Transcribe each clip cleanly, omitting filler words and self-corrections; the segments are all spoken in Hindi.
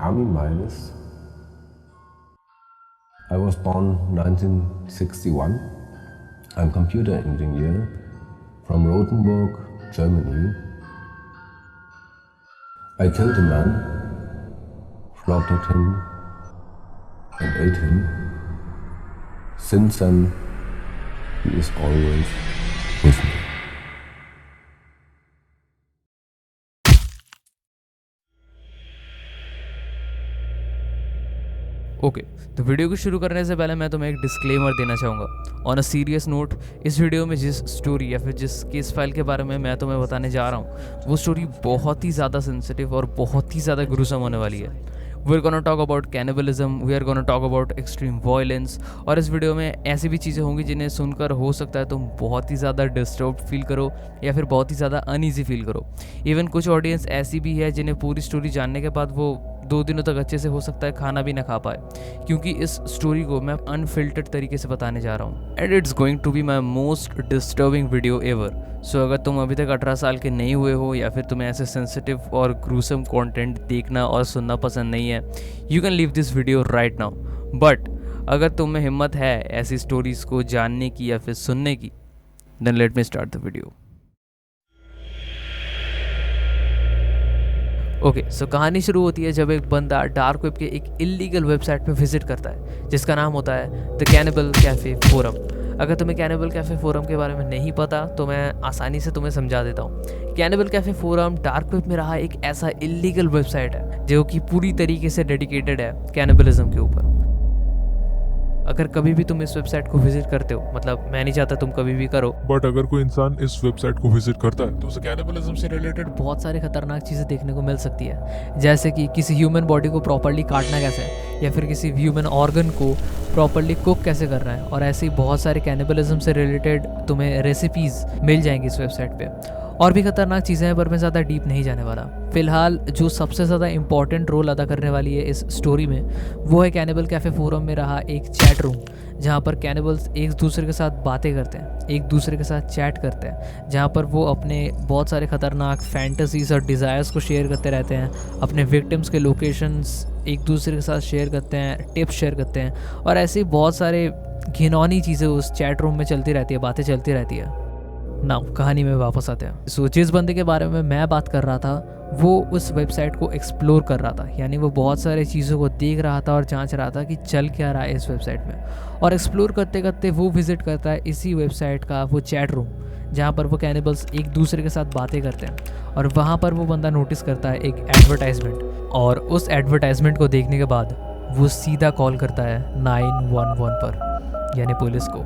Armin Meiwes. I was born 1961. I'm computer engineer from Rothenburg, Germany. I killed a man, slaughtered him, and ate him. Since then, he is always with me. Okay तो वीडियो को शुरू करने से पहले मैं तुम्हें एक डिस्क्लेमर देना चाहूँगा। ऑन अ सीरियस नोट, इस वीडियो में जिस स्टोरी या फिर जिस केस फाइल के बारे में मैं तुम्हें बताने जा रहा हूँ वो स्टोरी बहुत ही ज़्यादा सेंसिटिव और बहुत ही ज़्यादा ग्रुसम होने वाली है। We are gonna talk about cannibalism, we are gonna talk about extreme violence, और इस वीडियो में ऐसी भी चीज़ें होंगी जिन्हें सुनकर हो सकता है तुम बहुत ही ज़्यादा डिस्टर्ब फील करो या फिर बहुत ही ज़्यादा अनईजी फील करो। इवन कुछ ऑडियंस ऐसी भी है जिन्हें पूरी स्टोरी जानने के बाद वो 2 दिनों तक अच्छे से हो सकता है खाना भी ना खा पाए, क्योंकि इस स्टोरी को मैं अनफिल्टर्ड तरीके से बताने जा रहा हूँ and it's going to be my most disturbing video ever. So अगर तुम अभी तक 18 साल के नहीं हुए हो या फिर तुम्हें ऐसे सेंसिटिव और ग्रूसम कंटेंट देखना और सुनना पसंद नहीं है, you can leave this video right now. But अगर तुम में हिम्मत है ऐसी स्टोरीज़ को जानने की या फिर सुनने की, then let me start the video. Okay so कहानी शुरू होती है जब एक बंदा डार्क वेब के एक इलीगल वेबसाइट पे विजिट करता है जिसका नाम होता है द कैनिबल कैफ़े फोरम। अगर तुम्हें कैनिबल कैफ़े फोरम के बारे में नहीं पता तो मैं आसानी से तुम्हें समझा देता हूँ। Cannibal cafe forum dark web में रहा एक ऐसा इलीगल वेबसाइट है जो कि पूरी तरीके से डेडिकेटेड है कैनिबलिज्म के ऊपर। अगर कभी भी तुम इस वेबसाइट को विजिट करते हो, मतलब मैं नहीं चाहता तुम कभी भी करो, बट अगर कोई इंसान इस वेबसाइट को विजिट करता है तो उसे कैनिबलिज्म से रिलेटेड बहुत सारे खतरनाक चीज़ें देखने को मिल सकती है, जैसे कि किसी ह्यूमन बॉडी को प्रॉपर्ली काटना कैसे है या फिर किसी ह्यूमन ऑर्गन को प्रॉपर्ली कुक कैसे करना है, और ऐसी बहुत सारे कैनिबलिज्म से रिलेटेड तुम्हें रेसिपीज़ मिल जाएंगी इस वेबसाइट पे। और भी खतरनाक चीज़ें हैं पर मैं ज़्यादा डीप नहीं जाने वाला। फिलहाल जो सबसे ज़्यादा इंपॉर्टेंट रोल अदा करने वाली है इस स्टोरी में वो है कैनिबल कैफ़े फोरम में रहा एक चैट रूम, जहाँ पर कैनिबल्स एक दूसरे के साथ बातें करते हैं, एक दूसरे के साथ चैट करते हैं, जहाँ पर वो अपने बहुत सारे खतरनाक फैंटेसीज और डिज़ायर्स को शेयर करते रहते हैं, अपने विक्टिम्स के लोकेशंस एक दूसरे के साथ शेयर करते हैं, टिप्स शेयर करते हैं, और ऐसी बहुत सारे घिनौनी चीज़ें उस चैट रूम में चलती रहती है, बातें चलती रहती है। नाउ कहानी में वापस आते हैं। सो जिस बंदे के बारे में मैं बात कर रहा था वो उस वेबसाइट को एक्सप्लोर कर रहा था, यानी वो बहुत सारी चीज़ों को देख रहा था और जांच रहा था कि चल क्या रहा है इस वेबसाइट में। और एक्सप्लोर करते करते वो विज़िट करता है इसी वेबसाइट का वो चैट रूम, जहाँ पर वो कैनिबल्स एक दूसरे के साथ बातें करते हैं, और वहाँ पर वो बंदा नोटिस करता है एक एडवर्टाइजमेंट, और उस एडवर्टाइजमेंट को देखने के बाद वो सीधा कॉल करता है 911 पर, यानी पुलिस को।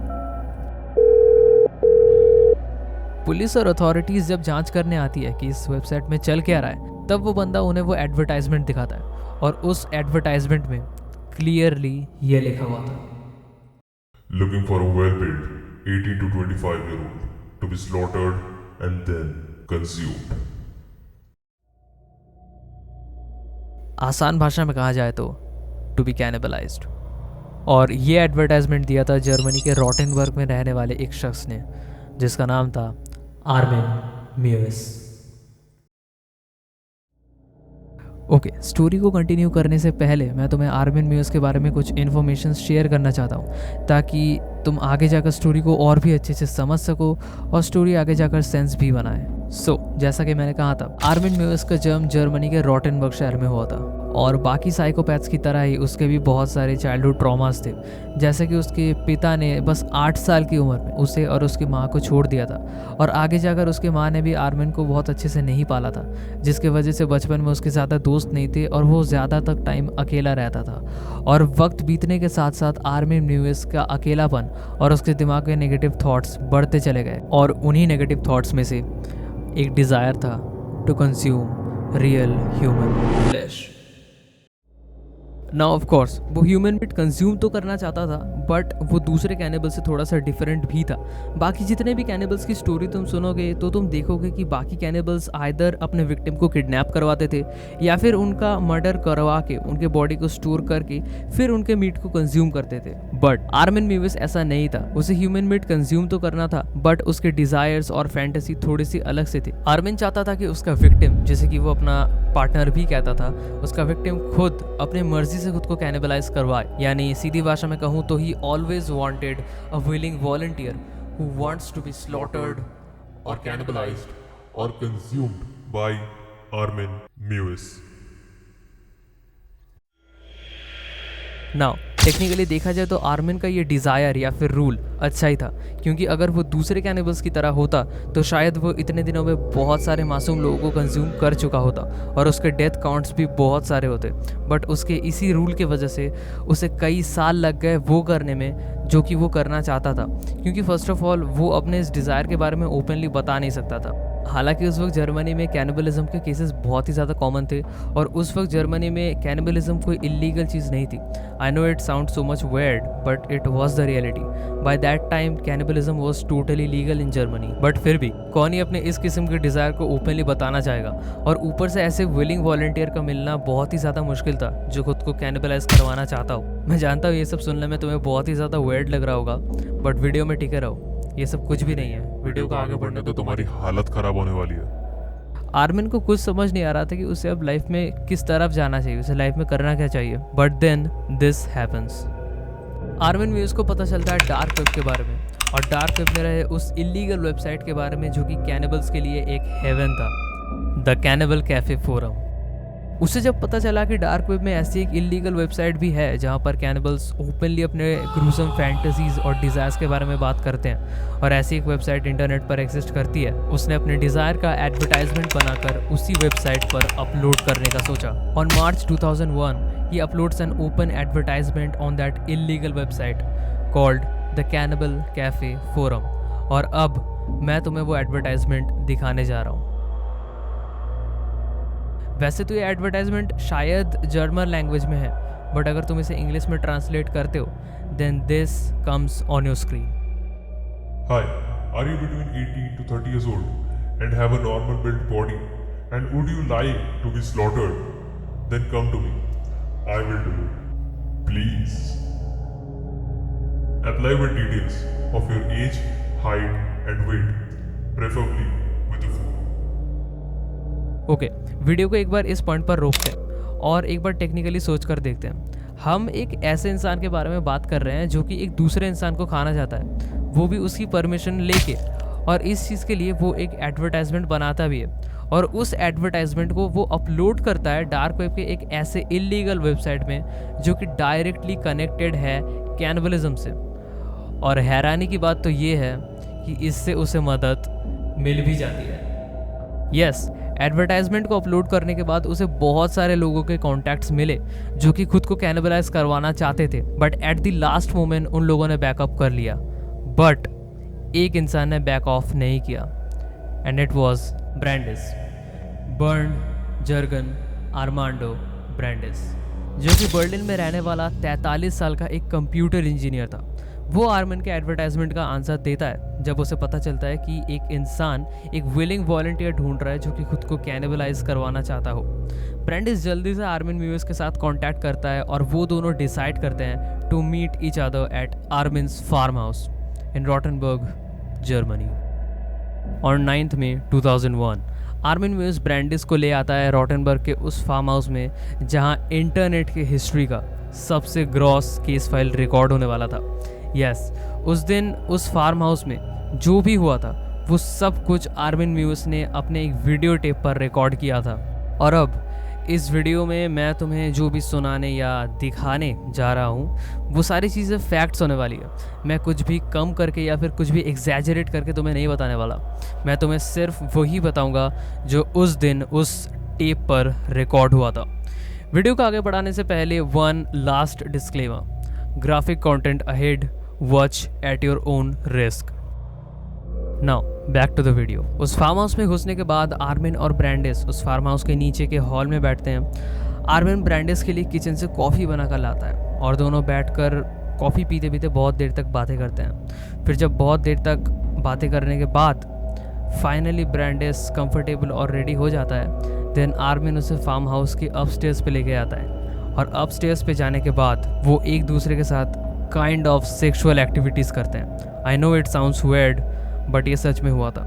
पुलिस और अथॉरिटीज़ जब जांच करने आती है कि इस वेबसाइट में चल क्या रहा है, तब वो बंदा उन्हें वो एडवर्टाइजमेंट दिखाता है, और उस एडवर्टाइजमेंट में क्लियरली ये लिखा हुआ था, looking for a well build 18 to 25 year old to be slaughtered and then consumed। आसान भाषा में कहा जाए तो टू बी कैनिबलाइज्ड। और ये एडवर्टाइजमेंट दिया था जर्मनी के रॉटेनबर्ग में रहने वाले एक शख्स ने जिसका नाम था आर्मिन म्यूइस। ओके स्टोरी को कंटिन्यू करने से पहले मैं तुम्हें आर्मिन म्यूइस के बारे में कुछ इन्फॉर्मेशन शेयर करना चाहता हूँ ताकि तुम आगे जाकर स्टोरी को और भी अच्छे से समझ सको और स्टोरी आगे जाकर सेंस भी बनाए। जैसा कि मैंने कहा था, आर्मिन म्यूइस का जन्म जर्मनी के रॉटेनबर्ग शहर में हुआ था, और बाकी साइकोपैथ्स की तरह ही उसके भी बहुत सारे चाइल्डहुड ट्रॉमास थे, जैसे कि उसके पिता ने बस 8 साल की उम्र में उसे और उसकी माँ को छोड़ दिया था, और आगे जाकर उसकी माँ ने भी आर्मिन को बहुत अच्छे से नहीं पाला था, जिसकी वजह से बचपन में उसके ज़्यादा दोस्त नहीं थे और वो ज़्यादा तक टाइम अकेला रहता था। और वक्त बीतने के साथ साथ आर्मिन म्यूइस का अकेलापन और उसके दिमाग के नेगेटिव थॉट्स बढ़ते चले गए, और उन्हीं नेगेटिव थॉट्स में से एक डिज़ायर था to consume real human flesh. Now of course वो ह्यूमन मीट कंज्यूम तो करना चाहता था, बट वो दूसरे कैनिबल से थोड़ा सा डिफरेंट भी था। बाकी जितने भी कैनिबल्स की स्टोरी तुम सुनोगे तो तुम देखोगे कि बाकी कैनिबल्स आइदर अपने विक्टिम को किडनैप करवाते थे या फिर उनका मर्डर करवा के उनके बॉडी को स्टोर करके फिर उनके मीट को कंज्यूम करते थे। बट आर्मिन मीविस ऐसा नहीं था। उसे ह्यूमन मीट कंज्यूम तो करना था, बट उसके डिजायर्स और फैंटेसी थोड़ी सी अलग से थी। आर्मिन चाहता था कि उसका विक्टिम, जैसे कि वो अपना पार्टनर भी कहता था, उसका विक्टिम खुद अपने मर्जी से खुद को कैनिबलाइज करवाए। यानी सीधी भाषा में कहूँ तो he always wanted a willing volunteer who wants to be slaughtered or cannibalized or consumed by Armin Mewis. Now technically देखा जाए तो आर्मिन का ये डिज़ायर या फिर रूल अच्छा ही था, क्योंकि अगर वो दूसरे कैनिबल्स की तरह होता तो शायद वो इतने दिनों में बहुत सारे मासूम लोगों को कंज्यूम कर चुका होता और उसके डेथ काउंट्स भी बहुत सारे होते। बट उसके इसी रूल की वजह से उसे कई साल लग गए वो करने में जो कि वो करना चाहता था, क्योंकि फर्स्ट ऑफ ऑल वो अपने इस डिज़ायर के बारे में ओपनली बता नहीं सकता था। हालांकि उस वक्त जर्मनी में कैनिबलिज्म के केसेस बहुत ही ज़्यादा कॉमन थे और उस वक्त जर्मनी में कैनिबलिज्म कोई इलीगल चीज़ नहीं थी। I know it sound so much weird, but it was the reality. By that time cannibalism was totally legal in Germany. But फिर भी कौन ही अपने इस किस्म के डिज़ायर को ओपनली बताना चाहेगा, और ऊपर से ऐसे विलिंग वॉलंटियर का मिलना बहुत ही ज़्यादा मुश्किल था जो खुद को कैनिबलाइज करवाना चाहता हो। मैं जानता हूँ ये सब सुनने में तुम्हें बहुत ही ज़्यादा weird लग रहा होगा, बट वीडियो में टिके रहो, ये सब कुछ भी नहीं है। वीडियो को आगे बढ़ने तो तुम्हारी हालत खराब होने वाली है। आर्मिन को कुछ समझ नहीं आ रहा था कि उसे अब लाइफ में किस तरफ जाना चाहिए, उसे लाइफ में करना क्या चाहिए। But then this happens. Armin Meiwes को पता चलता है डार्क वेब के बारे में, और डार्क वेब में रहे उस इलीगल वेबसाइट के बारे में जो कि कैनिबल्स के लिए एक हेवन था, द कैनिबल कैफे फोरम। उसे जब पता चला कि डार्क वेब में ऐसी एक इलीगल वेबसाइट भी है जहाँ पर कैनिबल्स ओपनली अपने ग्रूसम फैंटेसीज और डिज़ायर्स के बारे में बात करते हैं, और ऐसी एक वेबसाइट इंटरनेट पर एग्जिस्ट करती है, उसने अपने डिज़ायर का एडवर्टाइजमेंट बनाकर उसी वेबसाइट पर अपलोड करने का सोचा। On March 2001 he uploads an open advertisement on that illegal website called the Cannibal Cafe Forum। और अब मैं तुम्हें वो एडवर्टाइजमेंट दिखाने जा रहा हूँ। वैसे तो ये एडवर्टाइजमेंट शायद जर्मन लैंग्वेज में है, बट अगर तुम इसे इंग्लिश में ट्रांसलेट करते हो then this comes on your screen. Hi, are you between 18 to 30 years old and have a normal built body and would you like to be slaughtered? Then come to me. I will do it. Please. Apply with details of your age, height and weight, preferably with a phone. Okay, video को एक बार इस पॉइंट पर रोकते हैं और एक बार टेक्निकली सोच कर देखते हैं। हम एक ऐसे इंसान के बारे में बात कर रहे हैं जो कि एक दूसरे इंसान को खाना चाहता है, वो भी उसकी परमिशन लेके, और इस चीज़ के लिए वो एक एडवर्टाइजमेंट बनाता भी है, और उस एडवर्टाइजमेंट को वो अपलोड करता है डार्क वेब के एक ऐसे इलीगल वेबसाइट में जो कि डायरेक्टली कनेक्टेड है कैनिबलिज्म से। और हैरानी की बात तो ये है कि इससे उसे मदद मिल भी जाती है। यस, एडवर्टाइजमेंट को अपलोड करने के बाद उसे बहुत सारे लोगों के कॉन्टैक्ट्स मिले जो कि खुद को कैनिबलाइज करवाना चाहते थे, but at the last moment उन लोगों ने बैकअप कर लिया। बट एक इंसान ने बैक ऑफ नहीं किया, and it was Brandeis, burn Jurgen Armando Brandeis, जो कि बर्लिन में रहने वाला 43 साल का एक कंप्यूटर इंजीनियर था। वो आर्मिन के एडवर्टाइजमेंट का आंसर देता है जब उसे पता चलता है कि एक इंसान एक विलिंग वॉलंटियर ढूंढ रहा है जो कि खुद को कैनिबलाइज करवाना चाहता हो। ब्रांडिस जल्दी से आर्मिन म्यूज के साथ कांटेक्ट करता है और वो दोनों डिसाइड करते हैं to meet each other at Armin's farm house in Rotenburg, Germany. On 9 May 2001 Armin Meiwes Brandes को ले आता है रॉटनबर्ग के उस फार्म हाउस में जहां इंटरनेट की हिस्ट्री का सबसे ग्रॉस केस फाइल रिकॉर्ड होने वाला था। यस, उस दिन उस फार्म हाउस में जो भी हुआ था वो सब कुछ आर्मिन म्यूज ने अपने एक वीडियो टेप पर रिकॉर्ड किया था। और अब इस वीडियो में मैं तुम्हें जो भी सुनाने या दिखाने जा रहा हूँ वो सारी चीज़ें फैक्ट्स होने वाली है। मैं कुछ भी कम करके या फिर कुछ भी एग्जैजरेट करके तुम्हें नहीं बताने वाला। मैं तुम्हें सिर्फ वही बताऊँगा जो उस दिन उस टेप पर रिकॉर्ड हुआ था। वीडियो को आगे बढ़ाने से पहले one last disclaimer, graphic content ahead, watch at your own risk. Now back to the video. उस फार्म हाउस में घुसने के बाद आर्मिन और ब्रांडिस उस फार्म हाउस के नीचे के हॉल में बैठते हैं। आर्मिन ब्रांडिस के लिए किचन से कॉफ़ी बनाकर लाता है और दोनों बैठकर कॉफ़ी पीते पीते बहुत देर तक बातें करते हैं। फिर जब बहुत देर तक बातें करने के बाद फाइनली ब्रांडिस कंफर्टेबल और रेडी हो जाता है, देन आर्मिन उसे फार्म हाउस के अपस्टेयर्स पे लेके आता है और अपस्टेयर्स पे जाने के बाद वो एक दूसरे के साथ काइंड ऑफ सेक्सुअल एक्टिविटीज़ करते हैं। I know it sounds weird, but ये सच में हुआ था।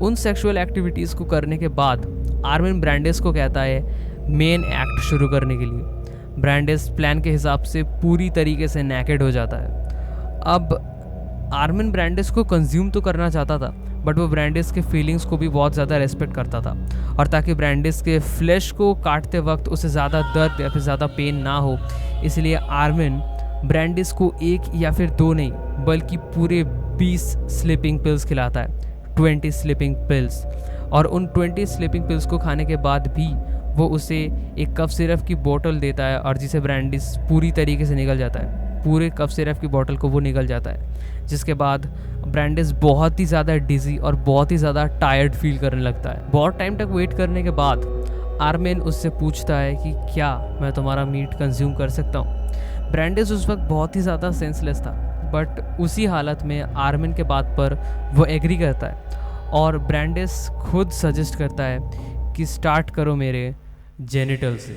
उन सेक्सुअल एक्टिविटीज़ को करने के बाद आर्मिन ब्रांडिस को कहता है मेन एक्ट शुरू करने के लिए। ब्रांडिस प्लान के हिसाब से पूरी तरीके से नैकेड हो जाता है। अब आर्मिन ब्रांडिस को कंज्यूम तो करना चाहता था, बट वो ब्रांडिस के फीलिंग्स को भी बहुत ज़्यादा रेस्पेक्ट करता था, और ताकि ब्रांडिस के फ्लैश को काटते वक्त उसे ज़्यादा दर्द या फिर ज़्यादा पेन ना हो, इसलिए आर्मिन ब्रांडिस को 1 या फिर 2 नहीं बल्कि पूरे 20 स्लीपिंग पिल्स खिलाता है, 20 स्लीपिंग पिल्स। और उन 20 स्लीपिंग पिल्स को खाने के बाद भी वो उसे एक कफ सिरप की बोतल देता है, और जिसे ब्रांडिस पूरी तरीके से निगल जाता है। पूरे कफ सिरप की बोतल को वो निगल जाता है, जिसके बाद ब्रांडिस बहुत ही ज़्यादा डिजी और बहुत ही ज़्यादा टायर्ड फील करने लगता है। बहुत टाइम तक वेट करने के बाद आर्मिन उससे पूछता है कि क्या मैं तुम्हारा मीट कंज्यूम कर सकता हूँ। ब्रांडिस उस वक्त बहुत ही ज़्यादा सेंसलेस था, बट उसी हालत में आर्मिन के बात पर वो एग्री करता है, और ब्रांडिस खुद सजेस्ट करता है कि स्टार्ट करो मेरे जेनिटल से।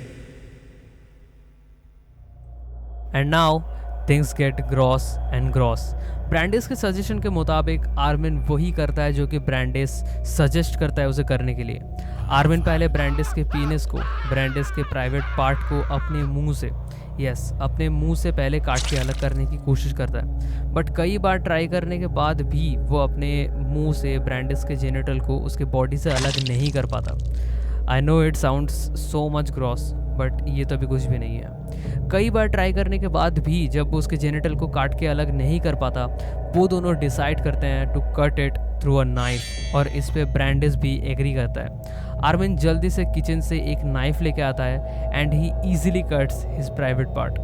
And now things get gross and gross. Brandeis के सजेशन के मुताबिक आर्मिन वही करता है जो कि ब्रांडिस सजेस्ट करता है उसे करने के लिए। आर्मिन पहले ब्रांडिस के पीनिस को, ब्रांडिस के प्राइवेट पार्ट को अपने मुंह से, अपने मुंह से पहले काट के अलग करने की कोशिश करता है, बट कई बार ट्राई करने के बाद भी वो अपने मुंह से ब्रांडिस के जेनिटल को उसके बॉडी से अलग नहीं कर पाता। I know it sounds so much gross, but ये तो अभी कुछ भी नहीं है। कई बार ट्राई करने के बाद भी जब वो उसके जेनिटल को काट के अलग नहीं कर पाता, वो दोनों डिसाइड करते हैं to cut it through a knife, और इस पे ब्रांडिस भी एग्री करता है। आर्मिन जल्दी से किचन से एक नाइफ लेके आता है and he easily cuts his private part.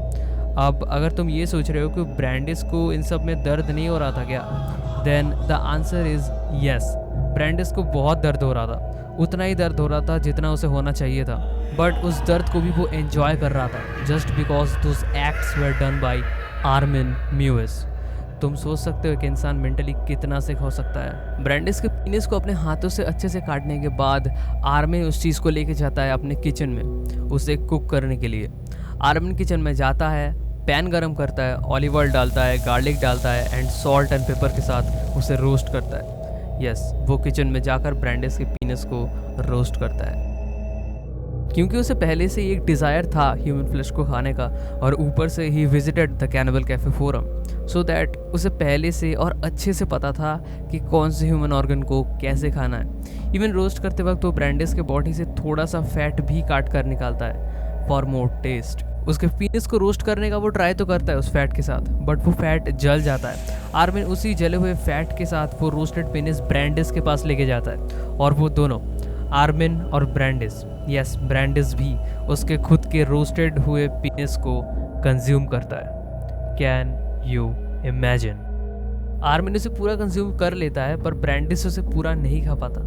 अब अगर तुम ये सोच रहे हो कि ब्रांडिस को इन सब में दर्द नहीं हो रहा था क्या, then the answer is yes. Brandes को बहुत दर्द हो रहा था, उतना ही दर्द हो रहा था जितना उसे होना चाहिए था, बट उस दर्द को भी वो एंजॉय कर रहा था, just because those acts were done by Armin Meiwes. तुम सोच सकते हो कि इंसान मेंटली कितना सिक हो सकता है। ब्रांडिस के पीनिस को अपने हाथों से अच्छे से काटने के बाद आर्मिन उस चीज़ को लेके जाता है अपने किचन में उसे कुक करने के लिए। आर्मिन किचन में जाता है, पैन गरम करता है, ऑलिव ऑयल डालता है, गार्लिक डालता है एंड सॉल्ट एंड पेपर के साथ उसे रोस्ट करता है। यस, वो किचन में जाकर ब्रांडिस के पीनिस को रोस्ट करता है, क्योंकि उसे पहले से एक डिज़ायर था ह्यूमन फ्लैश को खाने का, और ऊपर से he visited the cannibal cafe forum, so that उसे पहले से और अच्छे से पता था कि कौन से ह्यूमन ऑर्गन को कैसे खाना है। इवन रोस्ट करते वक्त वो ब्रांडिस के बॉडी से थोड़ा सा फैट भी काट कर निकालता है फॉर मोर टेस्ट। उसके पीनिस को रोस्ट करने का वो ट्राई तो करता है उस फैट के साथ, बट वो फैट जल जाता है। आर्मिन उसी जले हुए फैट के साथ वो रोस्टेड पीनिस ब्रांडिस के पास लेके जाता है, और वो दोनों आर्मिन और ब्रांडिस, यस ब्रांडिस भी उसके खुद के रोस्टेड हुए पीनिस को कंज्यूम करता है। Can you imagine? आर्मिन उसे पूरा कंज्यूम कर लेता है, पर ब्रांडिस उसे पूरा नहीं खा पाता,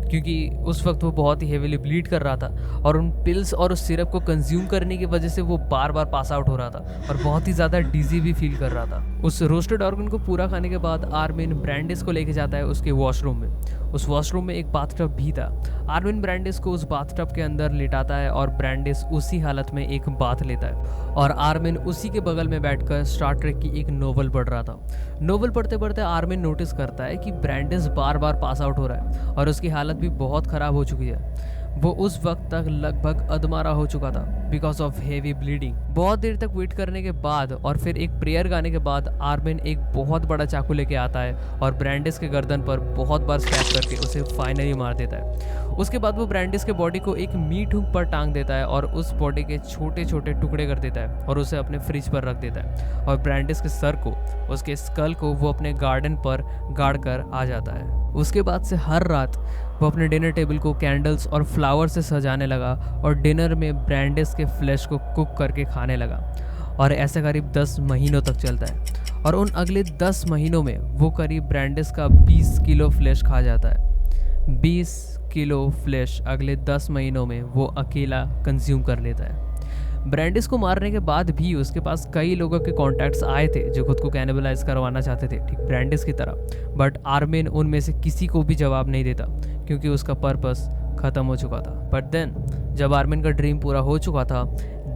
क्योंकि उस वक्त वो बहुत ही हेवीली ब्लीड कर रहा था, और उन पिल्स और उस सिरप को कंज्यूम करने की वजह से वो बार बार पास आउट हो रहा था और बहुत ही ज़्यादा डिजी भी फील कर रहा था। उस रोस्टेड ऑर्गन को पूरा खाने के बाद आर्मिन ब्रांडिस को लेके जाता है उसके वॉशरूम में। उस वॉशरूम में एक बाथटब भी था। आर्मिन ब्रांडिस को उस बाथटब के अंदर लिटाता है और ब्रांडिस उसी हालत में एक बाथ लेता है, और आर्मिन उसी के बगल में बैठकर स्टार ट्रेक की एक नोवेल पढ़ रहा था। नोवेल पढ़ते पढ़ते आर्मिन नोटिस करता है कि ब्रांडिस बार बार पास आउट हो रहा है और उसकी हालत भी बहुत ख़राब हो चुकी है। वो उस वक्त तक लगभग अधमरा हो चुका था बिकॉज ऑफ हेवी ब्लीडिंग। बहुत देर तक वेट करने के बाद और फिर एक प्रेयर गाने के बाद आर्मिन एक बहुत बड़ा चाकू लेके आता है और ब्रांडिस के गर्दन पर बहुत बार स्टैप करके उसे फाइनली मार देता है। उसके बाद वो ब्रांडिस के बॉडी को एक मीट हुक पर टांग देता है और उस बॉडी के छोटे छोटे टुकड़े कर देता है और उसे अपने फ्रिज पर रख देता है, और ब्रांडिस के सर को, उसके स्कल को वो अपने गार्डन पर गाड़ कर आ जाता है। उसके बाद से हर रात वो अपने डिनर टेबल को कैंडल्स और फ्लावर से सजाने लगा और डिनर में ब्रांडिस के फ्लैश को कुक करके खाने लगा, और ऐसे करीब 10 महीनों तक चलता है। और उन अगले 10 महीनों में वो करीब ब्रांडिस का 20 किलो फ्लैश खा जाता है। 20 किलो फ्लैश अगले 10 महीनों में वो अकेला कंज्यूम कर लेता है। ब्रांडिस को मारने के बाद भी उसके पास कई लोगों के कॉन्टैक्ट्स आए थे जो खुद को कैनिबलाइज करवाना चाहते थे, ठीक ब्रांडिस की तरह। बट आर्मिन उनमें से किसी को भी जवाब नहीं देता क्योंकि उसका पर्पस ख़त्म हो चुका था। बट देन जब आर्मिन का ड्रीम पूरा हो चुका था,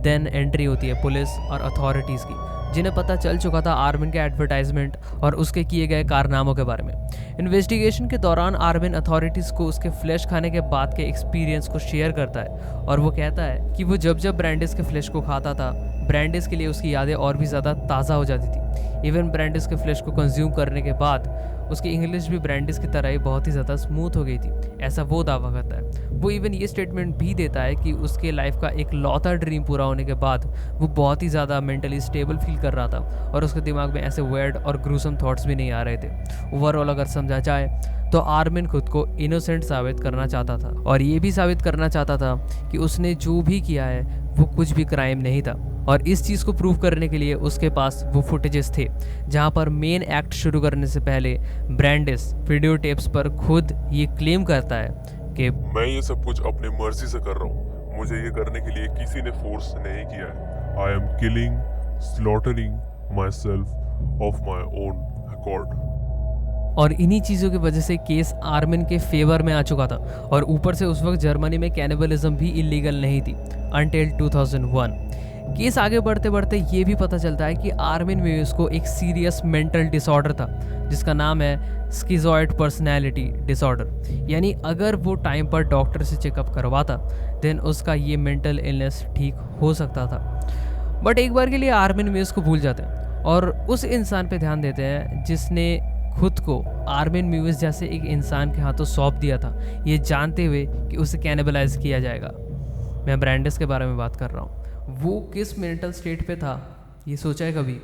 देन एंट्री होती है पुलिस और अथॉरिटीज़ की, जिन्हें पता चल चुका था आर्मिन के एडवर्टाइजमेंट और उसके किए गए कारनामों के बारे में। इन्वेस्टिगेशन के दौरान आर्मिन अथॉरिटीज़ को उसके फ्लैश खाने के बाद के एक्सपीरियंस को शेयर करता है और वो कहता है कि वो जब जब ब्रांडिस के फ्लैश को खाता था, ब्रांडिस के लिए उसकी यादें और भी ज़्यादा ताज़ा हो जाती थी। इवन ब्रांडिस के फ्लैश को कंज्यूम करने के बाद उसकी इंग्लिश भी ब्रांडिस की तरह ही बहुत ही ज़्यादा स्मूथ हो गई थी, ऐसा वो दावा करता है। वो इवन ये स्टेटमेंट भी देता है कि उसके लाइफ का एक लौता ड्रीम पूरा होने के बाद वो बहुत ही ज़्यादा मेंटली स्टेबल फील कर रहा था और उसके दिमाग में ऐसे वर्ड और ग्रूसम थॉट्स भी नहीं आ रहे थे। ओवरऑल अगर समझा जाए तो आर्मिन खुद को इनोसेंट साबित करना चाहता था और ये भी साबित करना चाहता था कि उसने जो भी किया है वो कुछ भी क्राइम नहीं था। और इस चीज़ को प्रूव करने के लिए उसके पास वो फुटेजेस थे जहाँ पर मेन एक्ट शुरू करने से पहले ब्रांडिस वीडियो टेप्स पर खुद ये क्लेम करता है कि मैं ये सब कुछ अपनी मर्जी से कर रहा हूँ, मुझे ये करने के लिए किसी ने फोर्स नहीं किया है। I am killing, slaughtering my self of my own accord. और इन्हीं चीज़ों की वजह से केस आर्मिन के फेवर में आ चुका था और ऊपर से उस वक्त जर्मनी में कैनिबलिज्म भी इलीगल नहीं थी अनटिल 2001। केस आगे बढ़ते बढ़ते ये भी पता चलता है कि आर्मिन म्यूइस को एक सीरियस मेंटल डिसऑर्डर था जिसका नाम है स्किज़ॉइड पर्सनैलिटी डिसऑर्डर। यानी अगर वो टाइम पर डॉक्टर से चेकअप करवाता देन उसका ये मेंटल इलनेस ठीक हो सकता था। बट एक बार के लिए आर्मिन म्यूइस को भूल जाते हैं और उस इंसान पे ध्यान देते हैं जिसने खुद को आर्मिन म्यूइस जैसे एक इंसान के हाथों सौंप दिया था, ये जानते हुए कि उसे कैनिबलाइज किया जाएगा। मैं ब्रांडिस के बारे में बात कर रहा हूँ। वो किस मेंटल स्टेट पे था ये सोचा है कभी?